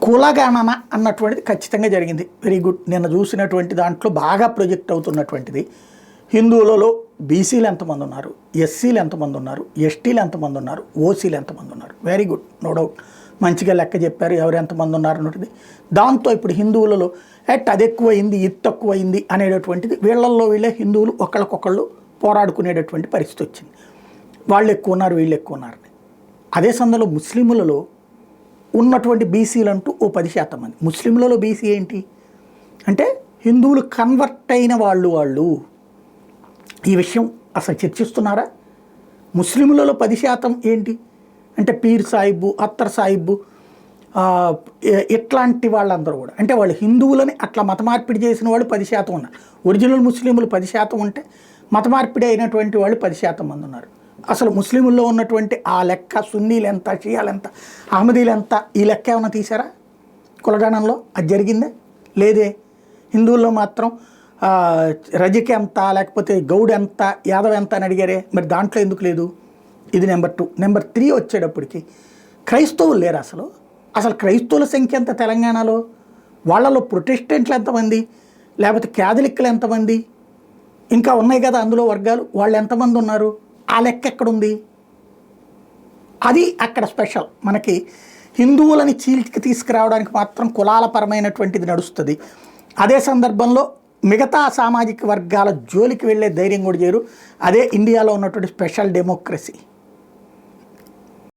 కులగణన అన్నటువంటిది ఖచ్చితంగా జరిగింది. Very good. నిన్న చూసినటువంటి దాంట్లో బాగా ప్రొజెక్ట్ అవుతున్నటువంటిది హిందువులలో బీసీలు ఎంతమంది ఉన్నారు, ఎస్సీలు ఎంతమంది ఉన్నారు, ఎస్టీలు ఎంతమంది ఉన్నారు, ఓసీలు ఎంతమంది ఉన్నారు. Very good, no doubt. మంచిగా లెక్క చెప్పారు ఎవరు ఎంతమంది ఉన్నారు అన్నది. దాంతో ఇప్పుడు హిందువులలో అది ఎక్కువైంది ఇది తక్కువైంది అనేటటువంటిది వీళ్ళల్లో వీళ్ళే హిందువులు ఒకళ్ళకొకళ్ళు పోరాడుకునేటటువంటి పరిస్థితి వచ్చింది. వాళ్ళు ఎక్కువ ఉన్నారు వీళ్ళు ఎక్కువ ఉన్నారని. అదే సందర్భంలో ముస్లింలలో ఉన్నటువంటి బీసీలు అంటూ ఓ 10% మంది. ముస్లింలలో బీసీ ఏంటి అంటే హిందువులు కన్వర్ట్ అయిన వాళ్ళు ఈ విషయం అసలు చర్చిస్తున్నారా? ముస్లింలలో 10% ఏంటి అంటే పీర్ సాహిబ్బు, అత్తర్ సాహిబ్బు, ఇట్లాంటి వాళ్ళందరూ కూడా అంటే వాళ్ళు హిందువులని అట్లా మత మార్పిడి చేసిన వాళ్ళు 10% ఉన్నారు. ఒరిజినల్ ముస్లింలు 10% ఉంటే మత మార్పిడి అయినటువంటి వాళ్ళు 10% మంది ఉన్నారు. అసలు ముస్లింల్లో ఉన్నటువంటి ఆ లెక్క సున్నీలు ఎంత, షియాలు ఎంత, అహ్మదీలు ఎంత, ఈ లెక్క ఏమైనా తీసారా కులగణంలో? అది జరిగిందే లేదే. హిందువుల్లో మాత్రం రజకి ఎంత, లేకపోతే గౌడ్ ఎంత, యాదవ్ ఎంత అని అడిగారే, మరి దాంట్లో ఎందుకు లేదు? ఇది నెంబర్ 2. నెంబర్ 3 వచ్చేటప్పటికి క్రైస్తవులు లేరు అసలు. అసలు క్రైస్తవుల సంఖ్య ఎంత తెలంగాణలో? వాళ్ళలో ప్రొటెస్టెంట్లు ఎంతమంది, లేకపోతే క్యాథలిక్లు ఎంతమంది, ఇంకా ఉన్నాయి కదా అందులో వర్గాలు, వాళ్ళు ఎంతమంది ఉన్నారు? ఆ లెక్క ఎక్కడుంది? అది అక్కడ స్పెషల్. మనకి హిందువులని చీల్చి తీసుకురావడానికి మాత్రం కులాల పరమైనటువంటిది నడుస్తుంది. అదే సందర్భంలో మిగతా సామాజిక వర్గాల జోలికి వెళ్ళే ధైర్యం కూడా చేయరు. అదే ఇండియాలో ఉన్నటువంటి స్పెషల్ డెమోక్రసీ.